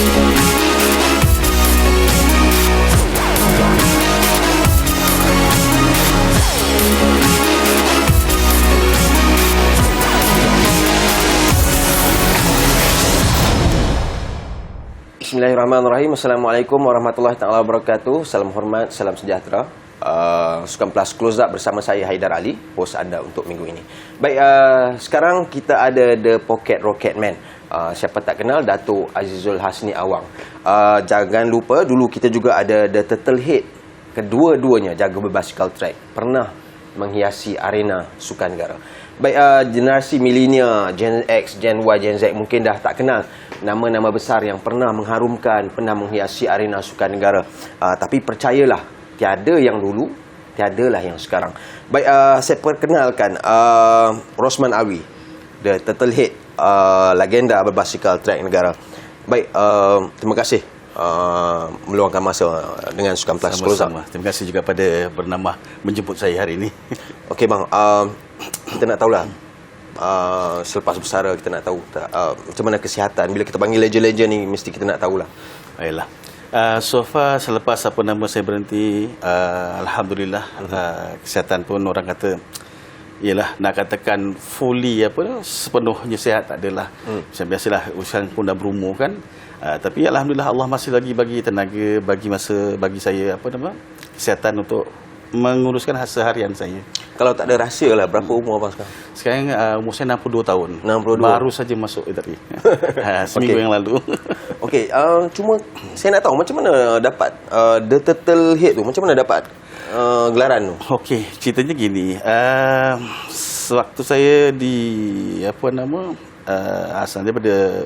Bismillahirrahmanirrahim. Assalamualaikum warahmatullahi taala wabarakatuh. Salam hormat, salam sejahtera. Sukan Plus Close Up bersama saya Haidar Ali, host anda untuk minggu ini. Baik, sekarang kita ada The Pocket Rocket Man. Siapa tak kenal, Dato' Azizul Hasni Awang. Jangan lupa, dulu kita juga ada The Turtle Head. Kedua-duanya jaga berbasikal track. Pernah menghiasi arena sukan negara. Baik, generasi milenial, Gen X, Gen Y, Gen Z mungkin dah tak kenal nama-nama besar yang pernah mengharumkan, pernah menghiasi arena sukan negara. Tapi percayalah, tiada yang dulu, tiadalah yang sekarang. Baik, saya perkenalkan Rosman Alwi, The Turtle Head, legenda berbasikal track negara. Baik, terima kasih meluangkan masa dengan Sukan Plus Close Up. Terima kasih juga pada bernama menjemput saya hari ini. Okey bang, kita nak tahulah, selepas bersara kita nak tahu macam mana kesihatan. Bila kita panggil legend-legend ni, mesti kita nak tahulah. Baiklah. So far selepas saya berhenti, alhamdulillah, kesihatan pun orang kata ialah nak katakan fully sepenuhnya sihat tak adalah. Macam biasalah, usia pun dah berumur kan. Tapi alhamdulillah Allah masih lagi bagi tenaga, bagi masa, bagi saya kesihatan untuk menguruskan seharian saya. Kalau tak ada rahsia lah, berapa umur abang sekarang? Sekarang umur saya 62 tahun. 62. Baru saja masuk tadi. Seminggu yang lalu. Okey, cuma saya nak tahu macam mana dapat The Turtle Head tu, macam mana dapat gelaran tu? Okey, ceritanya gini. Sewaktu saya di asal daripada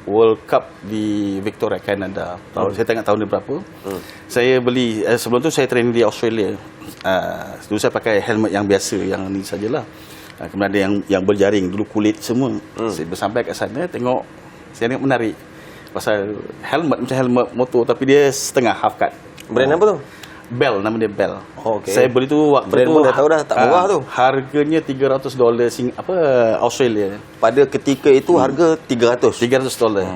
World Cup di Victoria, Canada. Saya tak ingat tahun dia berapa. Saya beli, sebelum tu saya training di Australia. Dulu saya pakai helmet yang biasa, yang ni sajalah. Kemudian ada yang berjaring, dulu kulit semua. Saya bersampai kat sana, saya tengok menarik. Pasal helmet macam helmet motor, tapi dia setengah half cut. Brand apa tu? Bell, nama dia Bell. Okay. Saya beli tu waktu brand tu pun dah tahu dah, tak murah tu. Harganya $300 Australia. Pada ketika itu harga $300. $300.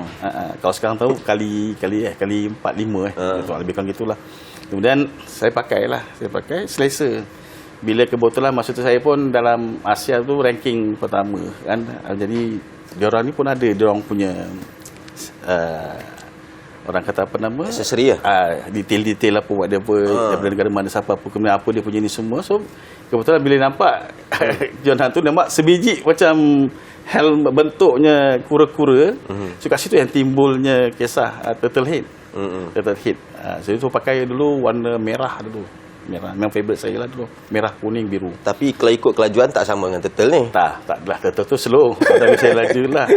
Kalau sekarang tahu kali 4 5 lebih kurang gitulah. Kemudian saya pakai, selesa. Bila kebetulan masa tu saya pun dalam Asia tu ranking pertama kan. Jadi diorang ni pun ada diorang punya orang kata aksesori ya? Detail-detail apa buat dia daripada negara mana, siapa apa, kemudian apa dia punya ni semua. So kebetulan bila nampak John Hunt tu nampak sebiji macam helm bentuknya kura-kura. So kat situ yang timbulnya kisah Turtle Head. Turtle Head. So itu pakai dulu warna merah dulu. Merah, memang favourite saya lah dulu. Merah, kuning, biru. Tapi kalau ikut kelajuan tak sama dengan turtle ni? Tak adalah. Turtle tu slow. Tapi saya laju lah.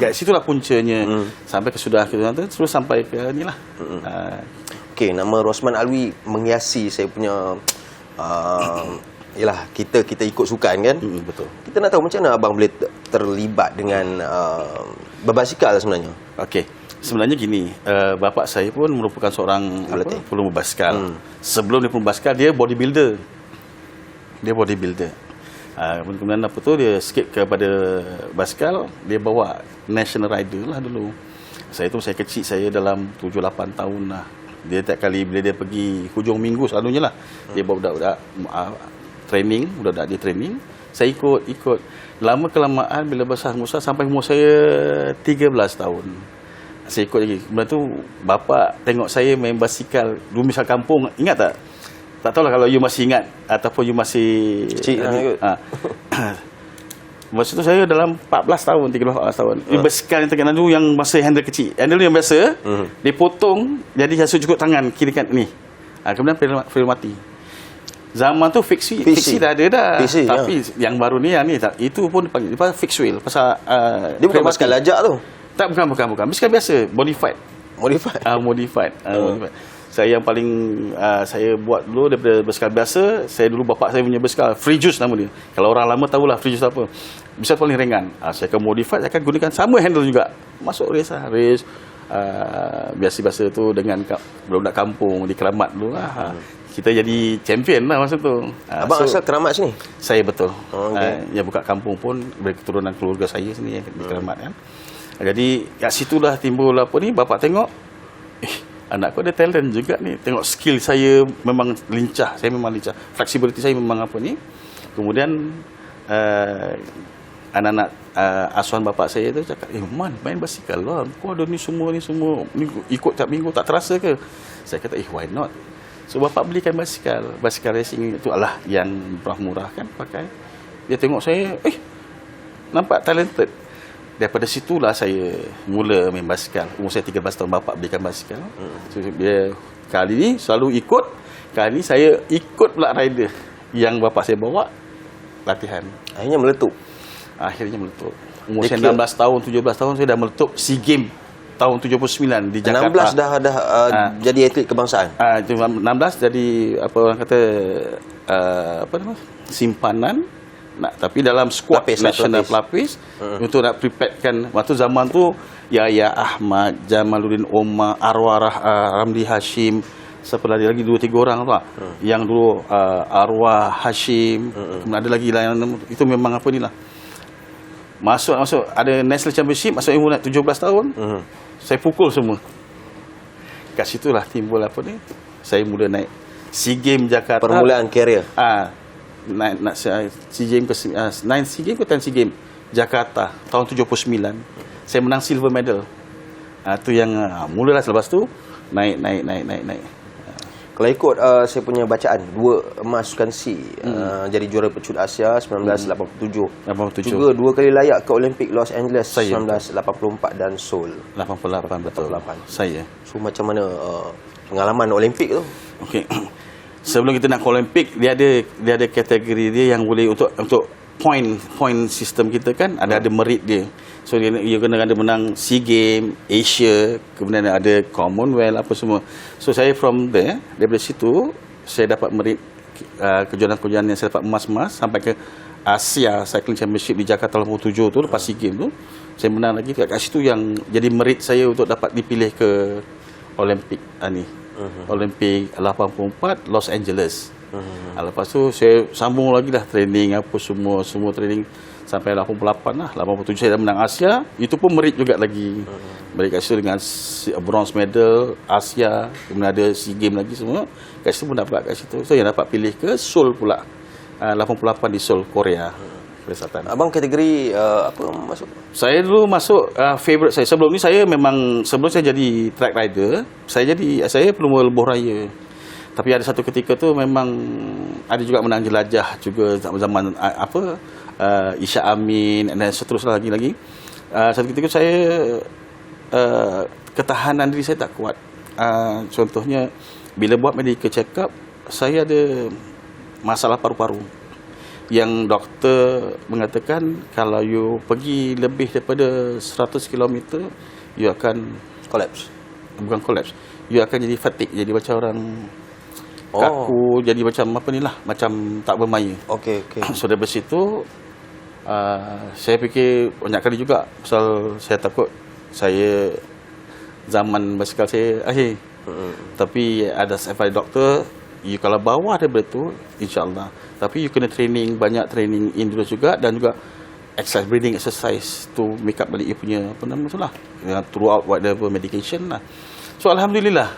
Kat situlah puncanya. Sampai ke sudah tu, terus sampai ke ni lah. Okey, nama Rosman Alwi menghiasi saya punya yalah, kita ikut sukan kan? Betul. Kita nak tahu macam mana abang boleh terlibat dengan berbasikal sebenarnya? Okey. Sebenarnya gini, bapa saya pun merupakan seorang pelumba basikal. Sebelum dia pelumba basikal, dia bodybuilder. Kemudian dia skip kepada basikal, dia bawa national rider lah dulu. Saya kecil, saya dalam 7-8 tahun lah. Dia tiap kali bila dia pergi hujung minggu selalunya lah, dia bawa budak-budak training, budak-budak dia training. Saya ikut. Lama kelamaan bila besar sampai umur saya 13 tahun. Saya ikut lagi. Kemudian tu bapa tengok saya main basikal dulu misal kampung. Ingat tak? Tak tahulah kalau you masih ingat ataupun you masih kecil ikut. Masa tu saya dalam 14 tahun, 13 tahun. Basikal yang terkenal dulu yang masa handle kecil. Handle yang biasa, dipotong jadi hasil cukup tangan kiri kan ni. Kemudian pedal mati. Zaman tu fixie dah ada dah. Tapi yang baru ni itu pun dipanggil fixed wheel pasal dia bukan basikal lajak tu. Tak, bukan. Basikal biasa, modified. Saya yang paling saya buat dulu daripada basikal biasa, saya dulu bapak saya punya basikal Free Juice nama dia. Kalau orang lama tahulah Free Juice apa. Basikal paling ringan. Saya akan modify, saya akan gunakan sama handle juga. Masuk race biasa-biasa tu dengan budak kampung di Keramat dulu lah. Kita jadi champion lah masa tu. Abang asal Keramat sini? Saya betul. Yang buka kampung pun dari keturunan keluarga saya sini di Keramat kan. Jadi kat situlah timbul apa ni, bapak tengok, anak aku ada talent juga ni. Tengok skill saya memang lincah, saya memang lincah. Flexibility saya memang apa ni. Kemudian anak-anak asuhan bapak saya tu cakap, Man, main basikal lah. Kau ada ni semua, ni ikut tiap minggu tak terasa ke? Saya kata, why not? So bapak belikan basikal racing itu lah yang murah kan pakai. Dia tengok saya, nampak talented. Daripada situlah saya mula main basikal. Umur saya 13 tahun, bapak belikan basikal. So dia kali ni selalu ikut. Kali ni saya ikut pula rider yang bapak saya bawa latihan. Akhirnya meletup. Umur saya 16 tahun, 17 tahun saya dah meletup SEA Games tahun 79 di Jakarta. 16 dah jadi atlet kebangsaan. 16 jadi apa orang kata apa nama? Simpanan. Tapi dalam skuad nasional pelapis untuk nak preparekan waktu zaman tu Yahya Ahmad, Jamaluddin Omar, Arwah Ramli Hashim, siapa lagi 2-3 orang tu lah. Yang dulu Arwah Hashim, kemudian ada lagi lah yang itu memang apa ni lah. Masuk ada National Championship, masuk umur 17 tahun. Saya pukul semua. Kat situlah timbul apa ni. Saya mula naik SEA Games Jakarta. Permulaan karier. Nak SEA Games ke 9 SEA Games ke 10 SEA Games Jakarta tahun 79. Saya menang silver medal. Tu yang mulalah selepas tu naik. Kalau ikut saya punya bacaan, 2 emas Sukan C, jadi juara pecut Asia 1987. Juga 2 kali layak ke Olimpik Los Angeles saya. 1984 dan Seoul 88 betul. 88. Saya. So macam mana pengalaman Olimpik tu? Okey. Sebelum kita nak ke Olimpik, dia ada kategori dia yang boleh untuk point sistem kita kan, ada merit dia. So dia kena ada menang SEA Games, Asia, kemudian ada Commonwealth apa semua. So saya from there, daripada situ saya dapat merit kejuaraan-kejuaraan yang saya dapat emas sampai ke Asia Cycling Championship di Jakarta 87 tu, lepas SEA Games tu saya menang lagi. Kat situ yang jadi merit saya untuk dapat dipilih ke Olimpik ni. Olimpik 84 Los Angeles. Lepas tu saya sambung lagi dah training apa semua training sampai 88 lah. 87 saya dah menang Asia. Itu pun merit juga lagi. Merit kat situ dengan bronze medal Asia, kemudian ada SEA Games lagi semua. Kat situ pun dapat kat situ. So yang dapat pilih ke Seoul pula. 88 di Seoul, Korea. Selatan. Abang kategori apa masuk? Saya dulu masuk favorite saya. Sebelum ni saya memang sebelum saya jadi track rider, saya pelumba lebuh raya. Tapi ada satu ketika tu memang ada juga menang jelajah juga zaman Isya Amin dan seterusnya lagi. Satu ketika saya ketahanan diri saya tak kuat. Contohnya bila buat medical check up, saya ada masalah paru-paru. Yang doktor mengatakan kalau you pergi lebih daripada 100 km, you akan collapse. Bukan collapse. You akan jadi fatigue, jadi macam orang kaku, jadi macam apa ni lah, macam tak bermaya. Okey. So dari situ saya fikir banyak kali juga, pasal saya takut saya zaman basikal saya akhir. Tapi ada advice doktor, you kalau bawah daripada tu insya-Allah. Tapi you kena training, banyak training endurance juga, dan juga exercise, breathing exercise to make up balik you punya apa nama tu lah, throughout whatever medication lah. So alhamdulillah,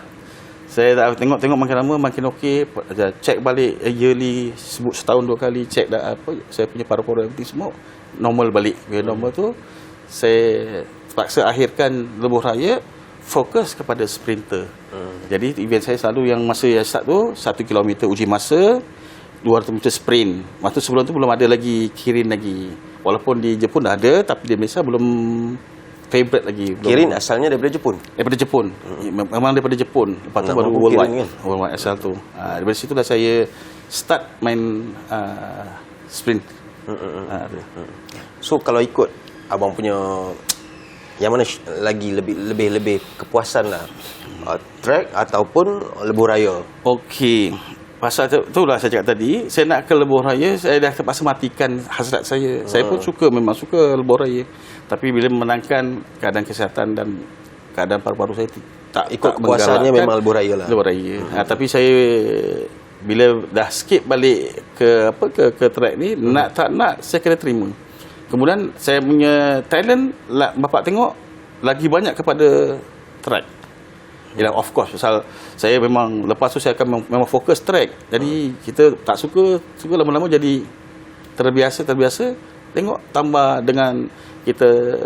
saya tengok makin lama makin okey. Check balik yearly, sebut setahun 2 kali check dah apa, saya punya paru-paru everything semua normal balik. Bila normal tu saya terpaksa akhirkan lebuh raya, fokus kepada sprinter. Jadi event saya selalu yang masa yang start tu 1 km uji masa, 200 meter sprint. Waktu sebelum tu belum ada lagi Kirin lagi. Walaupun di Jepun dah ada, tapi di Malaysia belum favorite lagi. Kirin asalnya daripada Jepun. Daripada Jepun. Memang daripada Jepun. Lepas tu baru worldwide. Worldwide asal tu. Daripada situ dah saya start main sprint. So kalau ikut abang punya, yang mana lagi lebih kepuasan lah, track ataupun lebuh raya? Okey. Pasal itulah saya cakap tadi, saya nak ke lebuh raya, saya dah terpaksa matikan hasrat saya. Saya pun memang suka lebuh raya. Tapi bila menangkan keadaan kesihatan dan keadaan paru-paru saya tak ikut kepuasannya memang lebuh raya lah. Lebuh raya. Tapi saya bila dah skip balik ke track ni, nak tak nak saya kena terima. Kemudian saya punya talent, bapak tengok lagi banyak kepada track. Ya, of course, pasal saya memang lepas tu saya akan memang fokus track. Jadi kita tak suka lama-lama jadi terbiasa tengok tambah dengan kita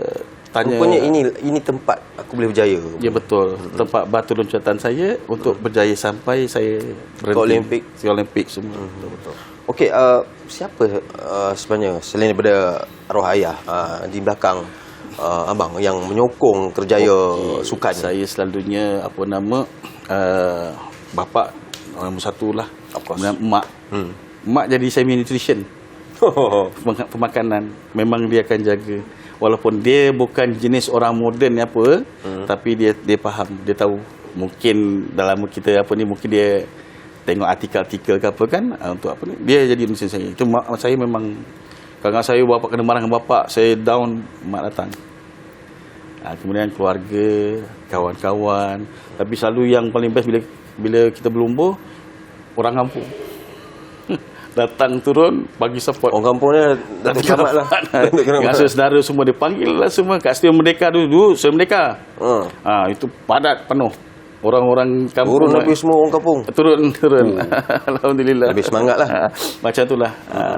tanya. Rupanya ini tempat aku boleh berjaya. Ya betul. Tempat batu loncatan saya untuk berjaya sampai saya berhenti ke Olimpik semua. Betul. Okey, siapa sebenarnya selain daripada arwah ayah di belakang abang yang menyokong kerjaya sukan? Saya selalunya bapa nombor satu lah. Kemudian emak. Emak jadi semi nutrition. Pemakanan memang dia akan jaga. Walaupun dia bukan jenis orang moden tapi dia faham, dia tahu. Mungkin dalam kita mungkin dia tengok artikel-artikel ke apa kan, untuk dia jadi nutrition saya. Itu mak saya memang, kadang saya bapa kena marah dengan bapa, saya down, mak datang. Kemudian keluarga, kawan-kawan. Tapi selalu yang paling best bila kita berlumba, orang kampung. Datang turun, bagi support. Orang kampung ni Datuk Keramat lah. Rasa saudara semua dipanggil lah semua. Kat Stadium Merdeka dulu, Stadium Merdeka. Itu padat, penuh. Orang-orang kampung. Turun habis semua orang kampung. Turun. Alhamdulillah. Lebih semangat lah. Macam itulah.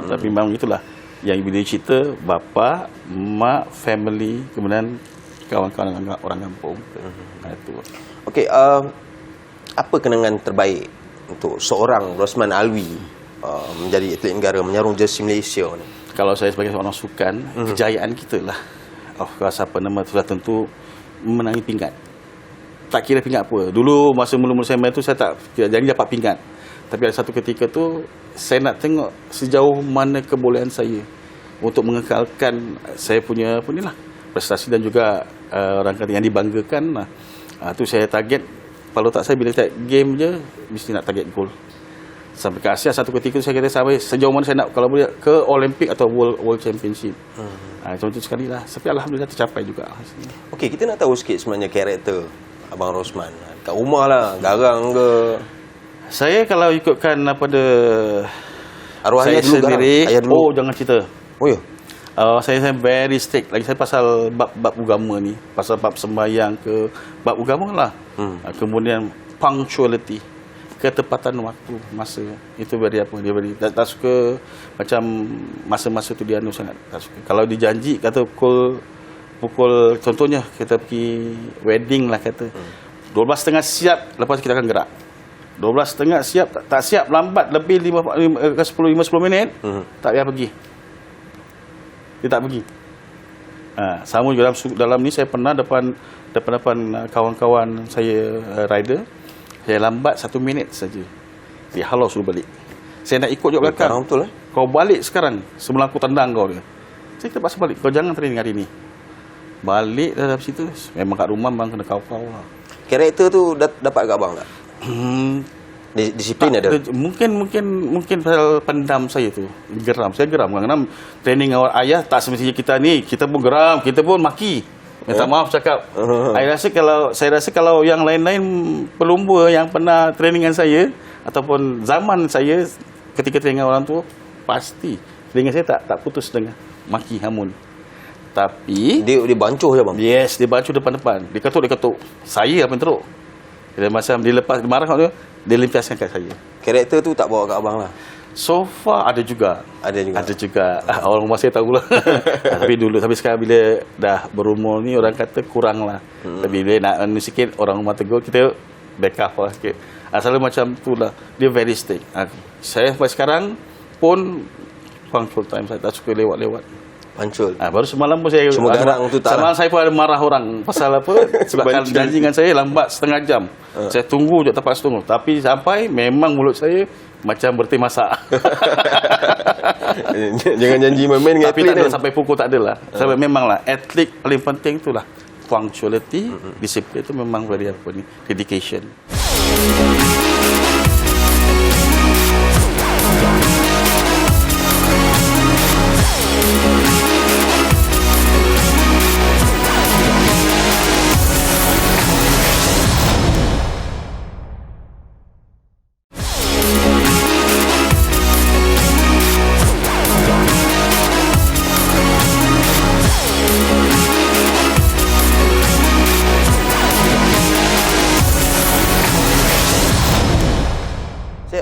Tapi memang itulah. Yang bila cerita, bapa, mak, family, kemudian kawan-kawan orang kampung. Itu. Okey, apa kenangan terbaik untuk seorang Rosman Alwi menjadi atlet negara menyarung jersey Malaysia ni? Kalau saya sebagai seorang sukan, kejayaan kita lah. Rasa sudah tentu menangi pinggat. Tak kira pinggat apa. Dulu masa mula-mula saya main tu saya tak jadi dapat pinggat. Tapi ada satu ketika tu saya nak tengok sejauh mana kebolehan saya untuk mengekalkan saya punya prestasi dan juga orang kata yang dibanggakan lah. Tu saya target. Kalau tak saya bila saya game je mesti nak target gol. Sampai ke Asia satu ketika saya kata sampai sejauh mana saya nak, kalau boleh ke Olimpik atau World Championship. Macam tu sekali lah. Tapi alhamdulillah tercapai juga. Okey, kita nak tahu sikit sebenarnya karakter Abang Rosman. Kat rumah lah, garang ke? Saya kalau ikutkan pada arwah saya ayah dulu sendiri, dulu. jangan cerita. Oh ya. Saya very strict. Lagi saya pasal bab agama ni, pasal bab sembahyang ke bab agama lah. Kemudian punctuality, ketepatan waktu, masa. Itu dia beri. Tak suka macam masa-masa tu dia sangat tak suka. Kalau dijanji kata pukul contohnya kita pergi wedding lah kata 12.30 siap, lepas kita akan gerak. 12.30 siap, tak siap lambat lebih 10-15 minit, tak payah pergi. Dia tak pergi. Sama juga dalam ni saya pernah depan kawan-kawan saya rider, saya lambat 1 minit saja. Dia halau suruh balik. Saya nak ikut juga belakang. Betul lah. Kau balik sekarang sebelum aku tendang kau dia. Saya terpaksa balik. Kau jangan training hari ni. Balik dah dari situ. Memang kat rumah memang kena kau-kau lah. Karakter tu dapat kat abang tak? Disiplin ada? Mungkin pasal pendam saya tu. Geram. Saya geram. Kadang-kadang training awal ayah tak semestinya kita ni. Kita pun geram. Kita pun maki. Minta maaf cakap. Saya rasa kalau yang lain-lain pelumba yang pernah training dengan saya ataupun zaman saya ketika training orang tu, pasti training saya tak putus dengan maki hamun. Tapi dia bancuh je bang. Yes, dia bancuh depan-depan. Dia ketuk. Saya apa yang teruk. Dia macam dia lepas dia marah dia limpiaskan kat saya. Karakter tu tak bawa kat abang lah. So far ada juga. Ada juga. Orang rumah saya tahulah. Tapi sekarang bila dah berumur ni orang kata kurang lah. Tapi bila nak sikit orang rumah tegur, kita back up lah sikit. Selalu macam tu lah. Dia very strict. Saya sampai sekarang pun punctual time. Saya tak suka lewat-lewat. Pancul. Baru semalam pun saya cuma garang tu tak semalam lah. Saya pun ada marah orang pasal apa? Sebab kalau janji dengan saya lambat setengah jam. Saya tunggu je tempat tunggu. Tapi sampai memang mulut saya macam berhenti masak. Jangan janji main dengan tapi tak ada sampai pukul tak adalah. Sebab memanglah atlet paling penting itulah punctuality, disiplin itu memang very dedication.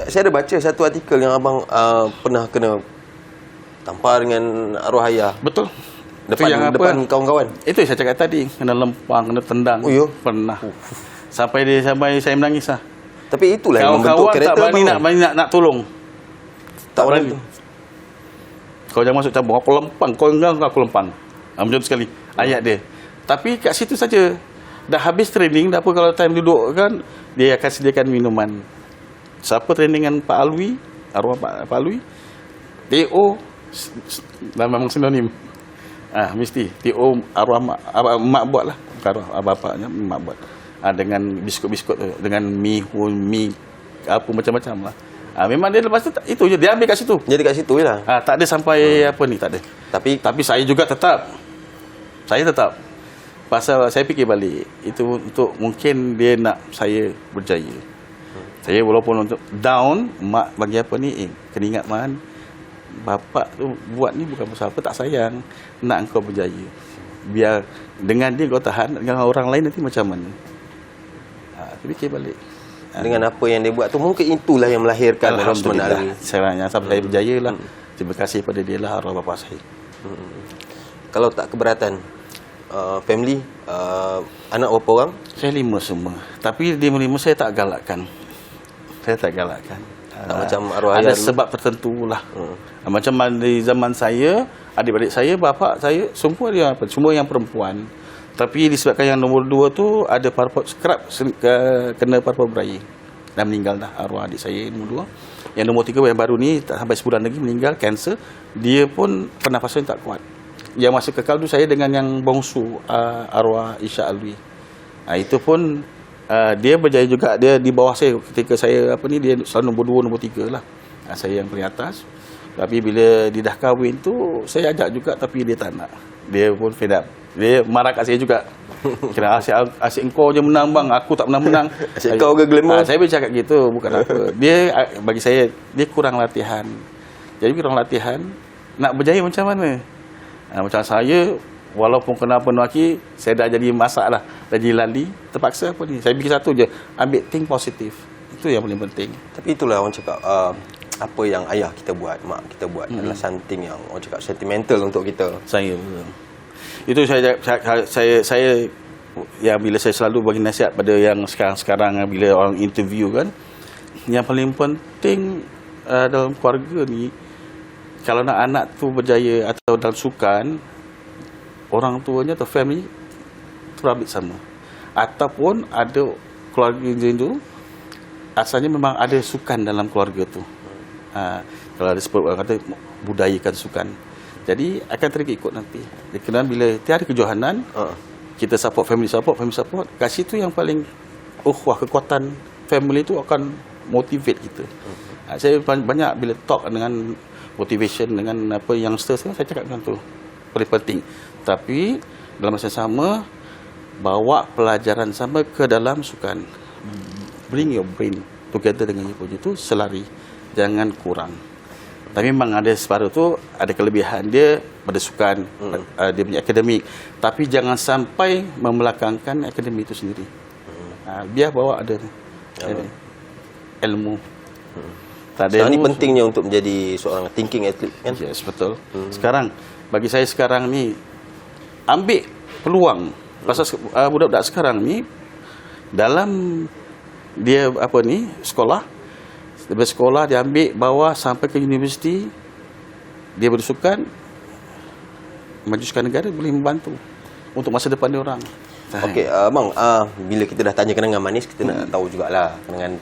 Saya ada baca satu artikel yang abang pernah kena tampar dengan arwah ayah. Betul. Depan kawan-kawan. Itu yang saya cakap tadi, kena lempang, kena tendang. Oh, ya? Pernah. Sampai saya menangis lah. Tapi itulah yang membentuk Kawan-kawan tak karakter berani nak tolong. Tak berani. Kau jangan masuk cabang, aku lempang. Kau enggak, aku lempang. Macam tu sekali ayat dia. Tapi kat situ saja. Dah habis training, dah apa kalau time duduk kan, dia akan sediakan minuman. Siapa training dengan Pak Alwi, arwah Pak Alwi, TO dah memang sinonim. Mesti TO arwah mak buat lah. Bukan arwah bapaknya, mak buat. Dengan biskut-biskut tu, dengan mi apa macam-macam lah. Memang dia lepas tu itu je dia ambil kat situ. Jadi kat situ je lah. Tak ada sampai apa ni, tak ada. Tapi saya juga tetap. Pasal saya fikir balik, itu untuk mungkin dia nak saya berjaya. Saya walaupun untuk down, mak bagi apa ni, kena ingat man, bapak tu buat ni bukan pasal apa, tak sayang, nak engkau berjaya. Biar dengan dia kau tahan, dengan orang lain nanti macam mana. Fikir balik. Dengan apa yang dia buat tu, mungkin itulah yang melahirkan Rosman Alwi. Sebenarnya sampai saya berjaya lah. Terima kasih pada dia lah, arwah bapa saya. Kalau tak keberatan, family, anak berapa orang? Saya 5 semua. Tapi dia 5 saya tak galakkan. Tak macam arwah ada ayah sebab tertentu lah. Macam di zaman saya, adik-adik saya, bapa saya, semua yang perempuan. Tapi disebabkan yang nombor 2 tu ada kena parpol berair dan meninggal dah arwah adik saya nombor 2. Yang nombor 3 yang baru ni tak sampai sebulan lagi meninggal kanser. Dia pun pernafasan tak kuat. Yang masa kekal tu saya dengan yang bongsu arwah Isya Alwi. Itu pun dia berjaya juga, dia di bawah saya ketika saya dia selalu nombor 2 nombor 3 lah. Saya yang paling atas. Tapi bila dia dah kahwin tu saya ajak juga, tapi dia tak nak. Dia pun fed up. Dia marah kat saya juga. Kira asyik engkau je menang bang, aku tak pernah menang. Asyik kau ke glamour. Saya bercakap gitu, bukan apa. Dia bagi saya, dia kurang latihan. Jadi kurang latihan, nak berjaya macam mana? Macam saya, walaupun kena penuaki, saya dah jadi masak lah. Dah jadi lali, terpaksa apa ni. Saya fikir satu je, ambil think positif. Itu yang paling penting. Tapi itulah orang cakap, apa yang ayah kita buat, mak kita buat adalah something yang orang cakap sentimental untuk kita. Itu saya yang bila saya selalu bagi nasihat pada yang sekarang bila orang interview kan, yang paling penting dalam keluarga ni, kalau nak anak tu berjaya atau dalam sukan, orang tuanya atau family tu ambil sama. Ataupun ada keluarga tu asalnya memang ada sukan dalam keluarga tu. Kalau ada sebut orang kata budayakan sukan. Jadi akan terikut nanti. Kerana bila tiada kejohanan, kita support. Kat situ yang paling kekuatan family tu akan motivate kita. Saya banyak bila talk dengan motivation dengan youngsters, saya cakap macam tu. Paling penting. Tapi dalam masa sama, bawa pelajaran sama ke dalam sukan. Bring your brain together dengan you itu selari. Jangan kurang. Tapi memang ada separuh tu ada kelebihan dia pada sukan, dia punya akademik. Tapi jangan sampai membelakangkan akademik itu sendiri. Biar bawa ada ilmu. Sekarang ni pentingnya untuk menjadi seorang thinking athlete kan? Yes, betul. Sekarang bagi saya sekarang ni ambil peluang. Pasal budak-budak sekarang ni dalam dia sekolah. Lepas sekolah dia ambil bawah sampai ke universiti, dia bersukan, majukan negara, boleh membantu untuk masa depan dia orang. Okey, bang, bila kita dah tanya kenangan manis, kita nak tahu jugalah kenangan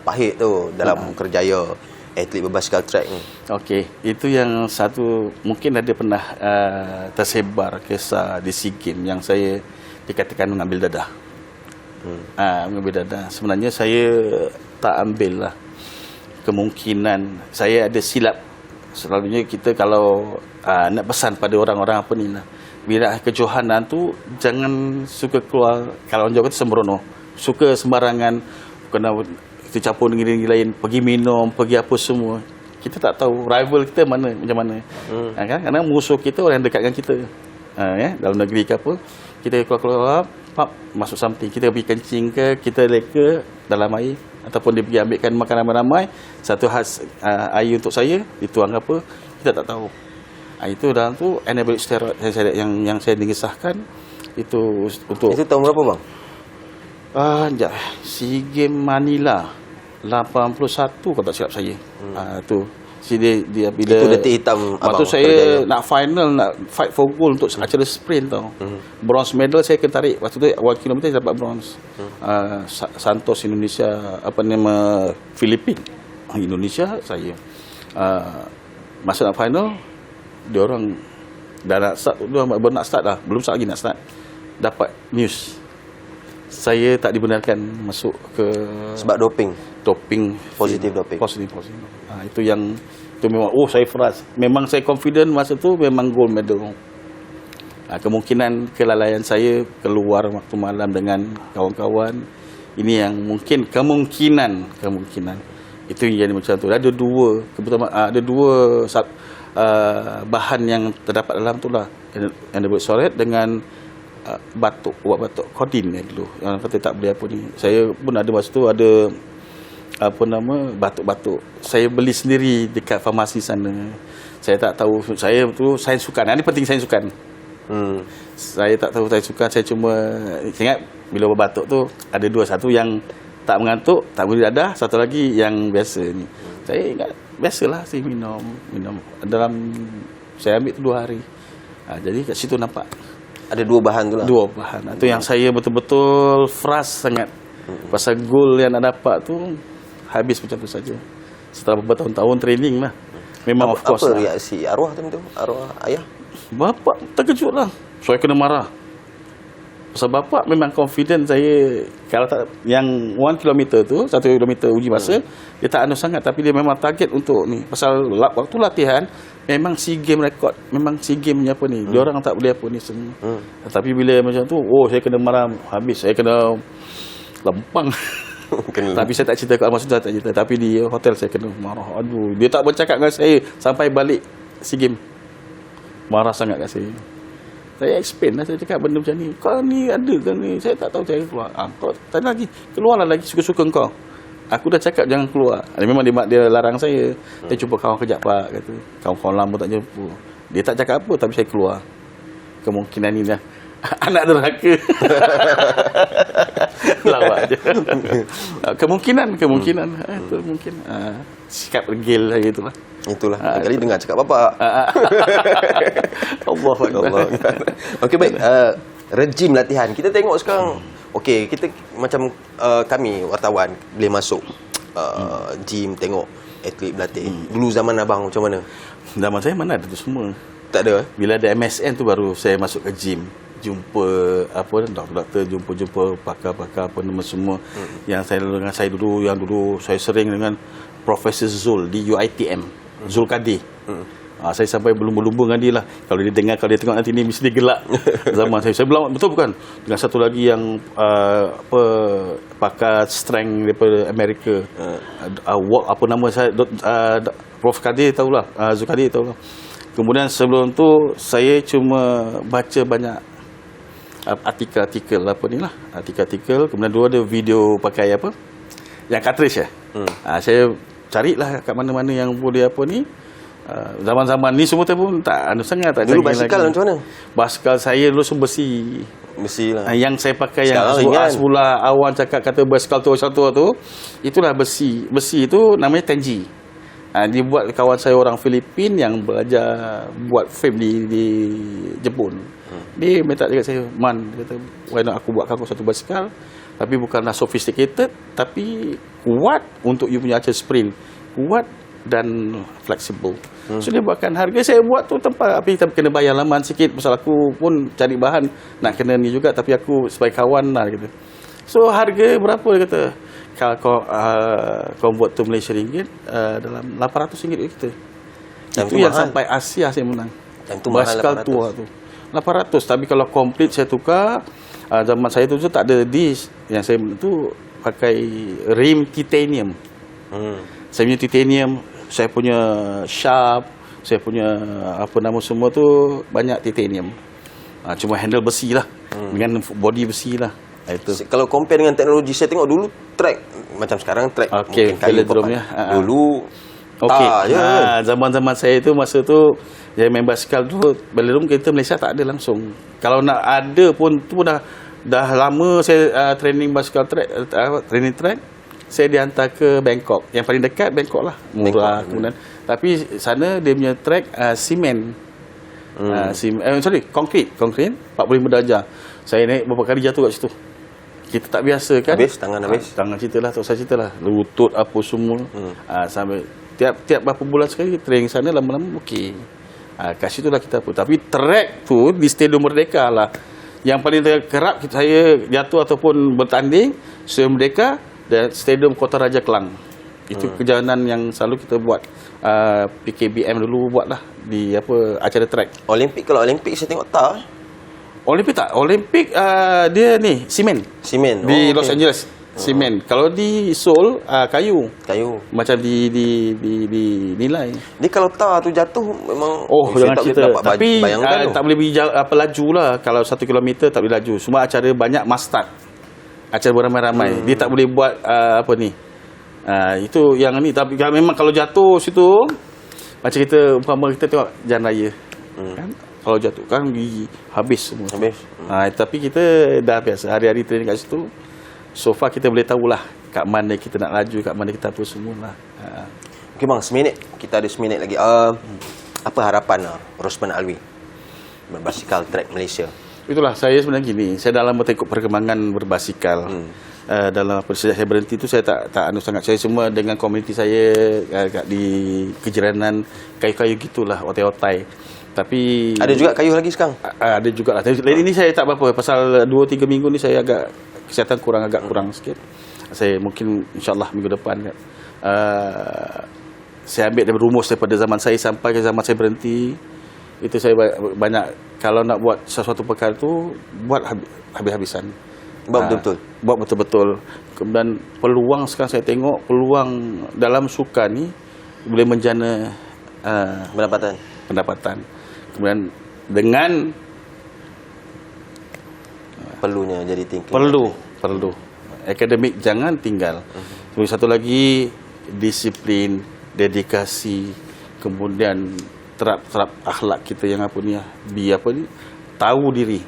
pahit tu dalam kerjaya atlet berbasikal track ni. Okey, itu yang satu mungkin ada pernah tersebar kisah di SEA Games yang saya dikatakan mengambil dadah. Mengambil dadah. Sebenarnya saya tak ambil lah. Kemungkinan saya ada silap. Selalunya kita kalau nak pesan pada orang-orang apa ni lah, bila kejohanan tu jangan suka keluar, kalau orang Jawa kata sembrono, suka sembarangan, kena kita campur dengan negeri lain, pergi minum, pergi apa semua. Kita tak tahu rival kita macam mana. Kan? Karena musuh kita orang yang dekat dengan kita. Dalam negeri ke apa, kita keluar-keluar, masuk something, kita pergi kencing ke, kita leka dalam air, ataupun dia pergi ambilkan makanan ramai, satu air untuk saya dituang apa, kita tak tahu. Itu dalam tu anabolic steroid yang saya dengesahkan itu untuk Itu tahun berapa bang? sekejap. SEA Games Manila 81 kalau tak silap saya. Tu dia bila Itu detik hitam waktu abang saya berjaya. nak final, nak fight for gold untuk acara sprint tau. Bronze medal saya kena tarik. Waktu tu 1 km saya dapat bronze. Santos Indonesia, apa nama, Filipin. Indonesia saya. Masa nak final, dia orang dah nak start, dia orang baru nak start dah. Belum start lagi nak start. Dapat news saya tak dibenarkan masuk ke Sebab doping. Positif doping. Positif. Itu yang itu memang saya frust. Memang saya confident masa tu memang gold medal. Kemungkinan kelalaian saya keluar waktu malam dengan kawan-kawan, ini yang mungkin kemungkinan itu yang jadi macam tu. Ada dua bahan yang terdapat dalam tu lah, anabolic steroid dengan ubat batuk kodin dulu. Yang kata tak boleh apa ni. Saya pun ada masa tu ada batuk-batuk. Saya beli sendiri dekat farmasi sana. Saya tak tahu, saya tu sains sukan. Ini penting sains sukan. Saya tak tahu sains sukan, saya cuma ingat bila berbatuk tu ada dua, satu yang tak mengantuk, tak boleh dadah, satu lagi yang biasa ni. Saya ingat biasalah saya minum dalam, saya ambil tu 2 hari. Jadi kat situ nampak Ada 2 bahan tu lah. 2 bahan. Itu yang saya betul-betul frust sangat. Pasal goal yang nak dapat tu habis macam tu saja. Setelah bertahun-tahun training lah. Memang of course Apa lah. reaksi arwah tu? Arwah ayah? Bapak terkejut lah. Saya kena marah. Pasal bapak memang confident saya. Kalau tak, yang 1 km tu, 1 km uji masa, dia tak anu sangat. Tapi dia memang target untuk ni. Pasal waktu latihan, memang SEA Games record. Memang SEA Games ni apa ni. Dia orang tak boleh apa ni semua. Tapi bila macam tu, saya kena marah habis. Saya kena lempang. Tapi saya tak cerita kat Al-Masud, tak cerita. Tapi di hotel saya kena marah. Aduh, dia tak bercakap dengan saya sampai balik SEA Games. Marah sangat kat saya. Saya explain lah, saya cakap benda macam ni. Kau ni ada ke ni? Saya tak tahu cara keluar. Kau tadi lagi, keluarlah lagi suka-suka kau. Aku dah cakap jangan keluar. Memang dia larang saya. Saya jumpa kawan kejap pak, kata. Kawan-kawan lama tak jumpa. Dia tak cakap apa, tapi saya keluar. Kemungkinan ni dah anak derhaka. Lawak je. Kemungkinan itu mungkin sikap regil lah itulah. Itulah. Kali dengar cakap bapak. Allah. Okey baik. Rejim latihan. Kita tengok sekarang. Okey, kita macam kami wartawan boleh masuk gym tengok atlet berlatih. Dulu zaman abang macam mana? Zaman saya mana ada tu semua. Tak ada. Bila ada MSN tu baru saya masuk ke gym. Jumpa doktor, jumpa pakar-pakar apa nama semua. Yang saya dengan saya dulu, yang dulu saya sering dengan Profesor Zul di UiTM, Zul Kadir. Saya sampai berlumba-lumba dengan dia lah. Kalau dia dengar, kalau dia tengok nanti ni mesti dia gelak. Zaman saya bilang betul bukan? Dengan satu lagi yang pakar strength daripada Amerika. Apa nama saya, Prof Kadir tahulah, Zul Kadir tahulah. Kemudian sebelum tu saya cuma baca banyak artikel-artikel apa ni lah, artikel-artikel. Kemudian dulu ada video pakai apa, yang cartridge saya carilah kat mana-mana yang boleh apa ni. Zaman-zaman ni semua pun tak anu sangat, tak dulu canggih basikal lagi. macam mana? Basikal saya dulu semua besi lah. Yang saya pakai Sekarang yang ringan. sebelah awan cakap kata basikal tua tu, itulah besi. Besi itu namanya Tenji. Dibuat kawan saya orang Filipin yang belajar buat frame di Jepun. Dia minta dekat saya, Man, dia kata, why not aku buatkan aku satu basikal, tapi bukanlah sophisticated, tapi kuat untuk you punya acara sprint, kuat dan flexible. So dia buatkan, harga saya buat tu tempat, tapi kita kena bayar laman sikit. Pasal aku pun cari bahan nak kena ni juga, tapi aku sebagai kawan lah gitu. So harga berapa dia kata? Kalau kau buat tu Malaysia ringgit, dalam RM800 kita. Itu yang mahal. Sampai Asia saya menang. Yang tu basikal mahal, tua tu 800. Tapi kalau komplit saya tukar, zaman saya tu tak ada disc. Yang saya tu pakai rim titanium. Saya punya titanium, saya punya sharp, saya punya apa nama semua tu banyak titanium. Cuma handle besi lah, dengan body besi lah. Itu. Kalau compare dengan teknologi, saya tengok dulu track macam sekarang track Okey, mungkin kayu velodrome papan. ya. Dulu Okey. tar je kan. Zaman-zaman saya tu masa tu saya main basikal tu velodrome kita Malaysia tak ada langsung. Kalau nak ada pun tu dah lama saya training basikal track training track saya dihantar ke Bangkok. Yang paling dekat Bangkok lah. Murah kemudian. Tapi sana dia punya track simen. Konkrit 45 darjah. Saya naik beberapa kali jatuh kat situ. Kita tak biasa kan. Tangan habis. Tangan ceritalah, tak usah ceritalah. Lutut apa semua. Sampai tiap berapa bulan sekali training sana lama-lama okey. Kat situ lah kita apa. Tapi track tu di Stadium Merdeka lah. Yang paling kerap saya jatuh ataupun bertanding Stadium Merdeka dan Stadium Kota Raja Kelang. Itu perjalanan yang selalu kita buat. PKBM dulu buat lah di acara track. Olimpik, kalau Olimpik saya tengok tar. Olimpik tak? Olimpik dia ni simen. Simen. Di Los Angeles. Simen. Kalau di Seoul kayu. Macam di nilai. Dia kalau tar tu jatuh memang Jangan cerita. Tapi bayangkan tak boleh laju lah. Kalau 1 kilometer tak boleh laju. Semua acara banyak mustard. Acara beramai-ramai. Dia tak boleh buat itu yang ni. Tapi memang kalau jatuh situ macam kita umpama kita tengok jalan raya. Kan? Kalau jatuh kan habis semua. Tapi kita dah biasa hari-hari training kat situ. So far kita boleh tahulah kat mana kita nak laju, kat mana kita apa semualah. Okey bang, seminit. Kita ada seminit lagi. Apa harapan Rosman Alwi berbasikal track Malaysia? Itulah saya sebenarnya gini. Saya dalam tengok perkembangan berbasikal. Dalam sejak saya berhenti tu saya tak anu sangat. Saya semua dengan komuniti saya di kejiranan kayu-kayu gitulah, otai-otai. Tapi ada juga kayu lagi sekarang? Ada juga lah. Lain ini saya tak apa-apa. Pasal 2-3 minggu ni saya agak kesihatan agak kurang sikit. Saya mungkin insyaAllah minggu depan saya ambil rumus daripada zaman saya sampai ke zaman saya berhenti. Itu saya banyak, kalau nak buat sesuatu perkara tu buat habis-habisan. Buat betul-betul. Buat betul-betul. Kemudian peluang sekarang saya tengok, peluang dalam sukan ni boleh menjana pendapatan. Kemudian dengan perlunya jadi thinking. Perlu. Akademik jangan tinggal. Kemudian satu lagi disiplin, dedikasi, kemudian terap akhlak kita yang tahu diri.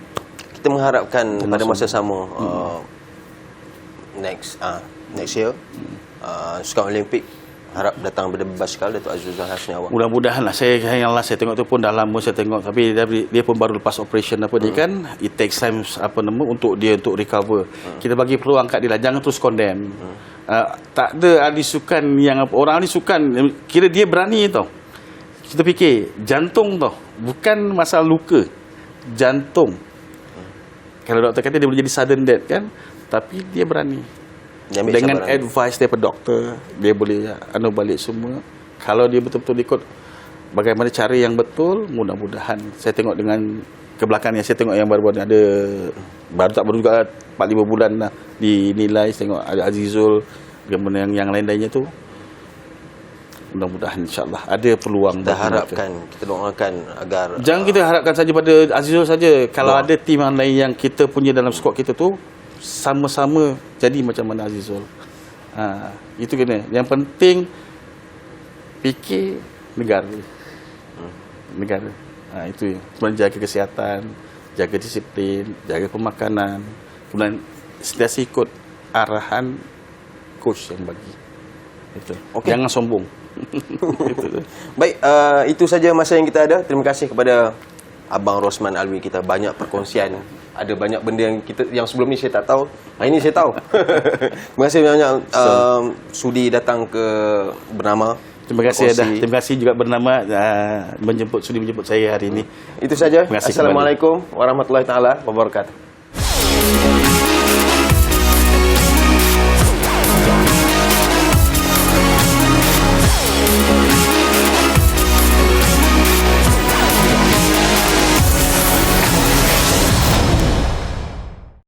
Kita mengharapkan pada masa sama next year Sukan Olimpik harap datang pada basikal Datuk Azizul Hasni Awang. Mudah-mudahan lah. Saya tengok tu pun dah lama saya tengok, tapi dia pun baru lepas operation dia kan. It takes time untuk recover. Kita bagi peluang kat dia lah, jangan terus condemn. Tak ada ahli sukan yang orang ahli sukan kira dia berani tau. Kita fikir jantung tau, bukan masalah luka, jantung. Kalau doktor kata dia boleh jadi sudden death kan, tapi dia berani. Dengan advice daripada doktor, dia boleh balik semua. Kalau dia betul-betul ikut bagaimana cara yang betul, mudah-mudahan. Saya tengok dengan kebelakangnya, saya tengok yang baru-baru ada, baru juga 4-5 bulan lah dinilai. Saya tengok ada Azizul, kemudian yang lain-lainnya tu. Mudah-mudahan insyaAllah ada peluang. Kita harapkan, kita doakan agar jangan kita harapkan saja pada Azizul saja. Kalau ada tim yang lain yang kita punya dalam skuad kita tu sama-sama jadi macam mana Azizul. Itu kena. Yang penting fikir negara. Itu menjaga kesihatan, jaga disiplin, jaga pemakanan, kemudian sentiasa ikut arahan coach yang bagi. Itu. Okay. Jangan sombong. Baik, itu saja masa yang kita ada. Terima kasih kepada Abang Rosman Alwi, kita banyak perkongsian. Ada banyak benda yang sebelum ni saya tak tahu. Hari ni saya tahu. Terima kasih banyak sudi datang ke Bernama. Terima kasih terima kasih juga Bernama sudi menjemput saya hari ini. Itu saja. Assalamualaikum warahmatullahi taala wabarakatuh.